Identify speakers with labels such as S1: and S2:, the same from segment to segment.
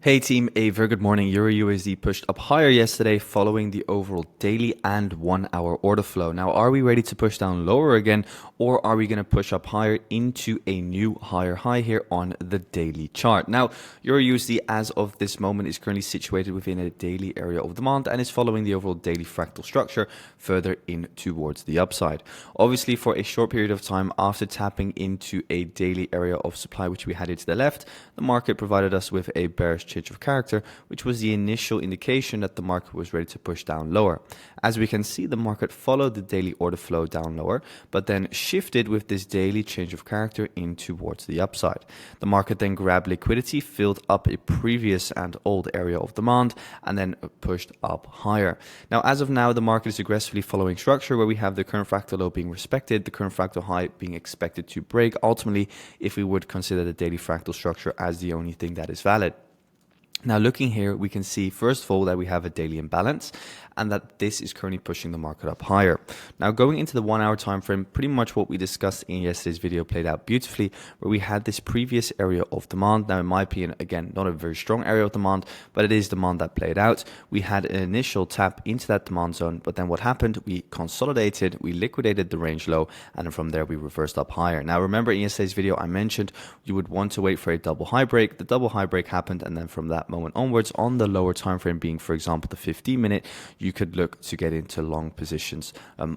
S1: Hey team, a very good morning. EURUSD pushed up higher yesterday following the overall daily and 1 hour order flow. Now, are we ready to push down lower again, or are we going to push up higher into a new higher high here on the daily chart? Now, EURUSD as of this moment is currently situated within a daily area of demand and is following the overall daily fractal structure further in towards the upside. Obviously, for a short period of time after tapping into a daily area of supply, which we had to the left, the market provided us with a bearish change of character, which was the initial indication that the market was ready to push down lower. As we can see, the market followed the daily order flow down lower, but then shifted with this daily change of character in towards the upside. The market then grabbed liquidity, filled up a previous and old area of demand, and then pushed up higher. Now, as of now, the market is aggressively following structure where we have the current fractal low being respected, the current fractal high being expected to break, ultimately, if we would consider the daily fractal structure as the only thing that is valid. Now, looking here, we can see, first of all, that we have a daily imbalance and that this is currently pushing the market up higher. Now, going into the 1 hour time frame, pretty much what we discussed in yesterday's video played out beautifully, where we had this previous area of demand. Now, in my opinion, again, not a very strong area of demand, but it is demand that played out. We had an initial tap into that demand zone, but then what happened? We consolidated, we liquidated the range low, and then from there we reversed up higher. Now, remember in yesterday's video, I mentioned you would want to wait for a double high break. The double high break happened, and then from that moment onwards, on the lower time frame being, for example, the 15-minute, you could look to get into long positions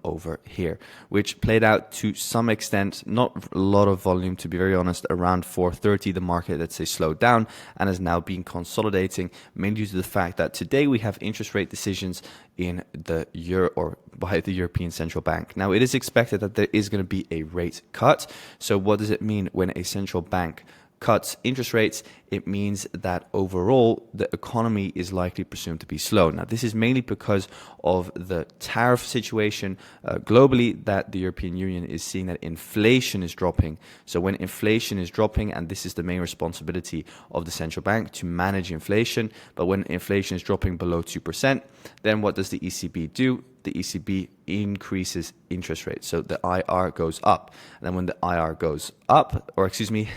S1: over here, which played out to some extent. Not a lot of volume, to be very honest. Around 4:30, the market, let's say, slowed down and has now been consolidating, mainly due to the fact that today we have interest rate decisions in the euro or by the European Central Bank. Now, it is expected that there is going to be a rate cut. So what does it mean when a central bank cuts interest rates? It means that overall the economy is likely presumed to be slow. Now, this is mainly because of the tariff situation globally, that the European Union is seeing that inflation is dropping. So when inflation is dropping, and this is the main responsibility of the central bank to manage inflation, but when inflation is dropping below 2%, then what does the ECB do? The ECB increases interest rates. So the IR goes up. And then when the IR goes up, or excuse me,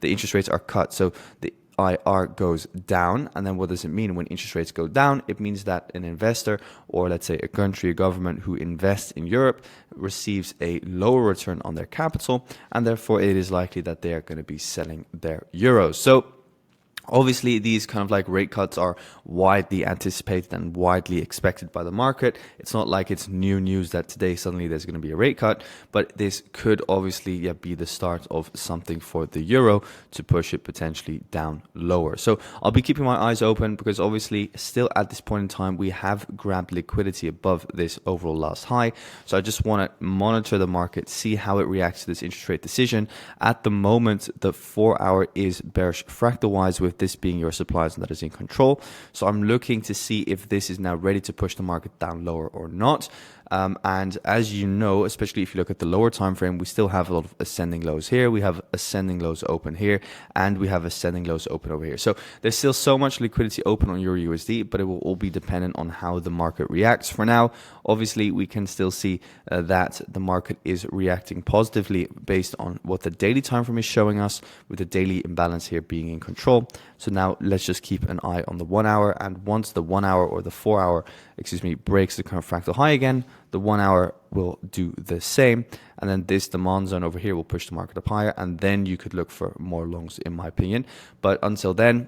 S1: the interest rates are cut. So the IR goes down. And then what does it mean when interest rates go down? It means that an investor, or let's say a country, a government who invests in Europe, receives a lower return on their capital. And therefore, it is likely that they are going to be selling their euros. So obviously, these kind of like rate cuts are widely anticipated and widely expected by the market. It's not like it's new news that today suddenly there's going to be a rate cut, but this could obviously be the start of something for the euro to push it potentially down lower. So I'll be keeping my eyes open because obviously still at this point in time, we have grabbed liquidity above this overall last high. So I just want to monitor the market, see how it reacts to this interest rate decision. At the moment, the 4 hour is bearish fractal wise, with this being your supply zone that is in control. So I'm looking to see if this is now ready to push the market down lower or not. And as you know, especially if you look at the lower time frame, we still have a lot of ascending lows here. We have ascending lows open here, and we have ascending lows open over here. So there's still so much liquidity open on EURUSD, but it will all be dependent on how the market reacts. For now, obviously, we can still see that the market is reacting positively based on what the daily time frame is showing us, with the daily imbalance here being in control. So now let's just keep an eye on the 1 hour, and once the 1 hour or the 4 hour, breaks the current fractal high again, the 1 hour will do the same, and then this demand zone over here will push the market up higher, and then you could look for more longs, in my opinion. But until then,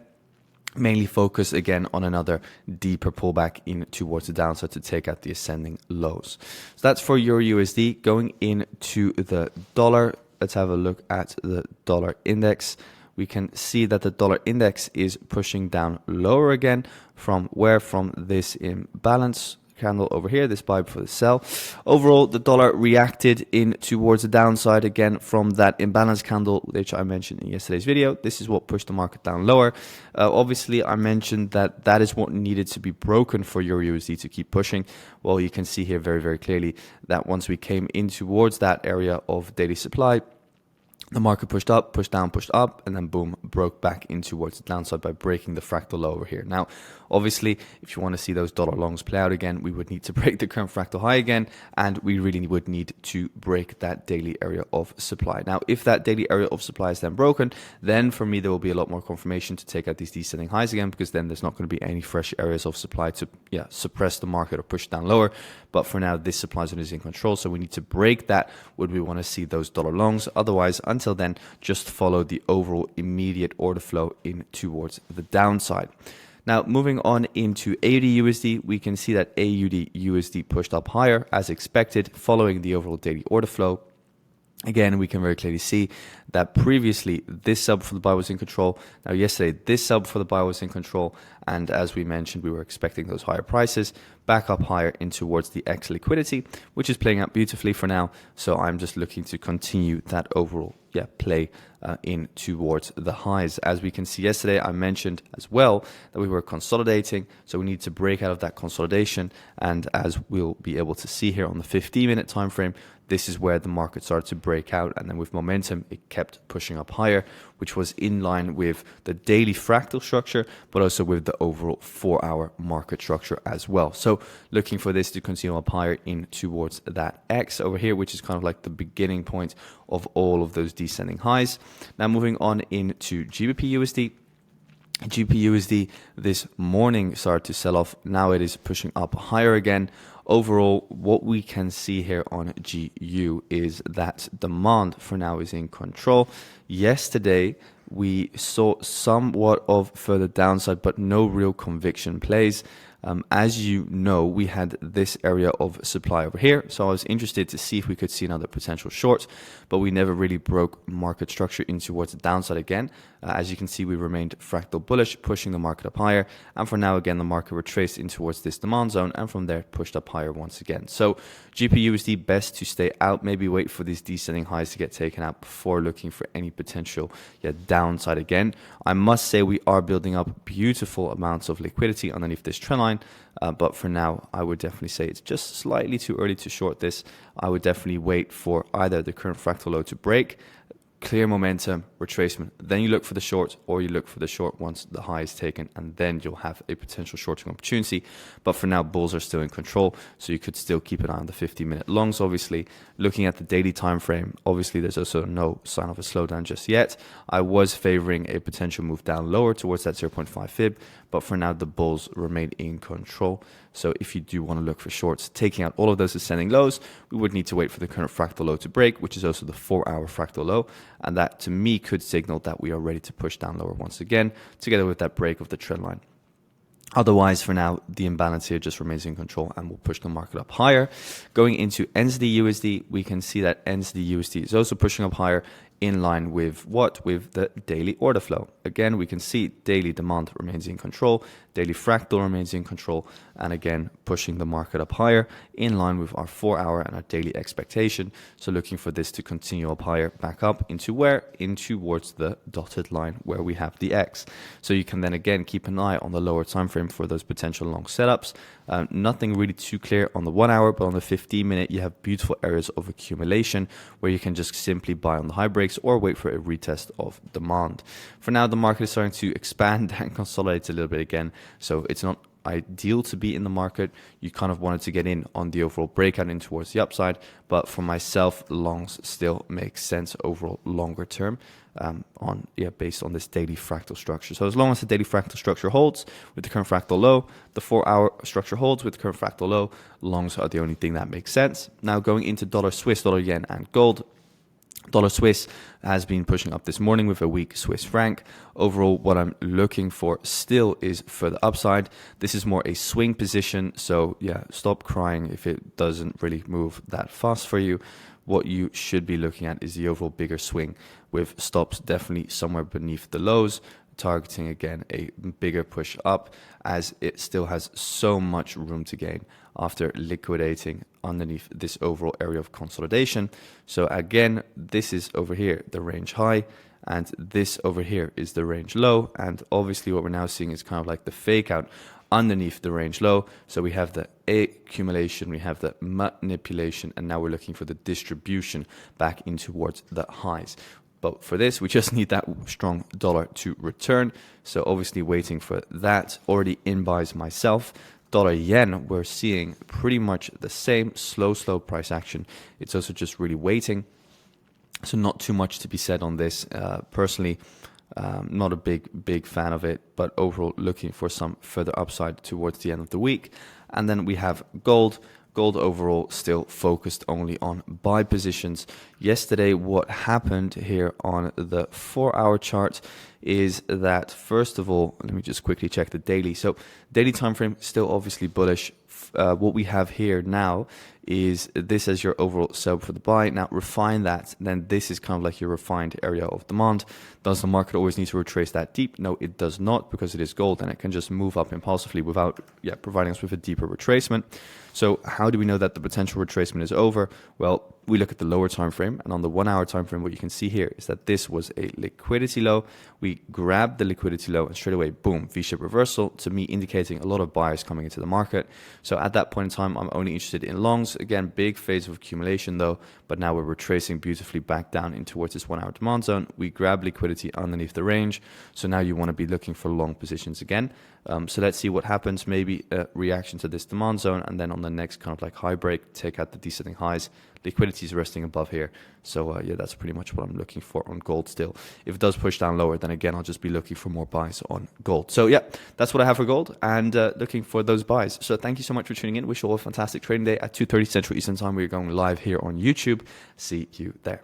S1: mainly focus again on another deeper pullback in towards the downside to take out the ascending lows. So that's for EURUSD. Going into the dollar, let's have a look at the dollar index. We can see that the dollar index is pushing down lower again. From where? From this imbalance candle over here, this buy before the sell. Overall, the dollar reacted in towards the downside again from that imbalance candle, which I mentioned in yesterday's video. This is what pushed the market down lower. Obviously, I mentioned that that is what needed to be broken for EURUSD to keep pushing. Well, you can see here very, very clearly that once we came in towards that area of daily supply, The market pushed up, pushed down, pushed up, and then boom, broke back in towards the downside by breaking the fractal low over here. Now, obviously, if you want to see those dollar longs play out again, we would need to break the current fractal high again, and we really would need to break that daily area of supply. Now, if that daily area of supply is then broken, then for me, there will be a lot more confirmation to take out these descending highs again, because then there's not going to be any fresh areas of supply to suppress the market or push down lower. But for now, this supply zone is in control, so we need to break that would we want to see those dollar longs. Otherwise, until then, just follow the overall immediate order flow in towards the downside. Now, moving on into AUDUSD, we can see that AUDUSD pushed up higher as expected following the overall daily order flow. Again, we can very clearly see that previously this sub for the buy was in control. Now, yesterday, this sub for the buy was in control. And as we mentioned, we were expecting those higher prices back up higher in towards the X liquidity, which is playing out beautifully for now. So I'm just looking to continue that overall play in towards the highs. As we can see yesterday, I mentioned as well that we were consolidating. So we need to break out of that consolidation. And as we'll be able to see here on the 15-minute time frame, this is where the market started to break out, and then with momentum, it kept pushing up higher, which was in line with the daily fractal structure, but also with the overall 4-hour market structure as well. So looking for this to continue up higher in towards that X over here, which is kind of like the beginning point of all of those descending highs. Now moving on into GBPUSD. GBPUSD this morning started to sell off. Now it is pushing up higher again. Overall, what we can see here on GU is that demand for now is in control. Yesterday, we saw somewhat of further downside, but no real conviction plays. As you know, we had this area of supply over here. So I was interested to see if we could see another potential short, but we never really broke market structure in towards the downside again. As you can see, we remained fractal bullish, pushing the market up higher. And for now, again, the market retraced in towards this demand zone, and from there pushed up higher once again. So GBPUSD, best to stay out, maybe wait for these descending highs to get taken out before looking for any potential downside again. I must say we are building up beautiful amounts of liquidity underneath this trend line. But for now, I would definitely say it's just slightly too early to short this. I would definitely wait for either the current fractal low to break, clear momentum, retracement, then you look for the short, or you look for the short once the high is taken, and then you'll have a potential shorting opportunity. But for now, bulls are still in control, so you could still keep an eye on the 50-minute longs. Obviously, looking at the daily time frame, obviously there's also no sign of a slowdown just yet. I was favoring a potential move down lower towards that 0.5 fib, but for now the bulls remain in control. So if you do want to look for shorts, taking out all of those ascending lows, we would need to wait for the current fractal low to break, which is also the 4-hour fractal low. And that to me could signal that we are ready to push down lower once again, together with that break of the trend line. Otherwise, for now, the imbalance here just remains in control and will push the market up higher. Going into NZDUSD, we can see that NZDUSD is also pushing up higher, in line with what? With the daily order flow. Again, we can see daily demand remains in control, daily fractal remains in control, and again, pushing the market up higher in line with our 4-hour and our daily expectation. So looking for this to continue up higher, back up into where? In towards the dotted line where we have the X. So you can then again keep an eye on the lower time frame for those potential long setups. Nothing really too clear on the 1 hour, but on the 15-minute, you have beautiful areas of accumulation where you can just simply buy on the high breaks or wait for a retest of demand. For now, the market is starting to expand and consolidate a little bit again, so it's not ideal to be in the market. You kind of wanted to get in on the overall breakout in towards the upside, but for myself, longs still make sense overall longer term based on this daily fractal structure. So as long as the daily fractal structure holds with the current fractal low, the 4-hour structure holds with the current fractal low, longs are the only thing that makes sense. Now going into dollar Swiss, dollar yen, and gold. Dollar Swiss has been pushing up this morning with a weak Swiss franc. Overall, what I'm looking for still is further upside. This is more a swing position, so yeah, stop crying if it doesn't really move that fast for you. What you should be looking at is the overall bigger swing with stops definitely somewhere beneath the lows, targeting again a bigger push up as it still has so much room to gain after liquidating underneath this overall area of consolidation. So again, this is over here the range high, and this over here is the range low, and obviously what we're now seeing is kind of like the fake out underneath the range low. So we have the accumulation, we have the manipulation, and now we're looking for the distribution back in towards the highs. But for this, we just need that strong dollar to return. So obviously waiting for that. Already in buys myself. Dollar yen, we're seeing pretty much the same slow price action. It's also just really waiting. So not too much to be said on this. Personally, not a big fan of it, but overall looking for some further upside towards the end of the week. And then we have gold. Gold overall still focused only on buy positions. Yesterday, what happened here on the 4-hour chart is that, first of all, let me just quickly check the daily. So daily time frame still obviously bullish. What we have here now is this as your overall sell for the buy. Now refine that, then this is kind of like your refined area of demand. Does the market always need to retrace that deep? No, it does not, because it is gold and it can just move up impulsively without providing us with a deeper retracement. So how do we know that the potential retracement is over? Well, we look at the lower time frame, and on the 1-hour time frame, what you can see here is that this was a liquidity low. We grabbed the liquidity low and straight away, boom, V-shaped reversal, to me indicating a lot of buyers coming into the market. So at that point in time, I'm only interested in longs. Again, big phase of accumulation though, but now we're retracing beautifully back down in towards this 1-hour demand zone. We grab liquidity underneath the range. So now you want to be looking for long positions again. So let's see what happens. Maybe a reaction to this demand zone, and then on the next kind of like high break, take out the descending highs. Liquidity is resting above here. So yeah, that's pretty much what I'm looking for on gold still. If it does push down lower, then again, I'll just be looking for more buys on gold. So yeah, that's what I have for gold, and looking for those buys. So thank you so much for tuning in. Wish you all a fantastic trading day at 2:30 Central Eastern Time. We're going live here on YouTube. See you there.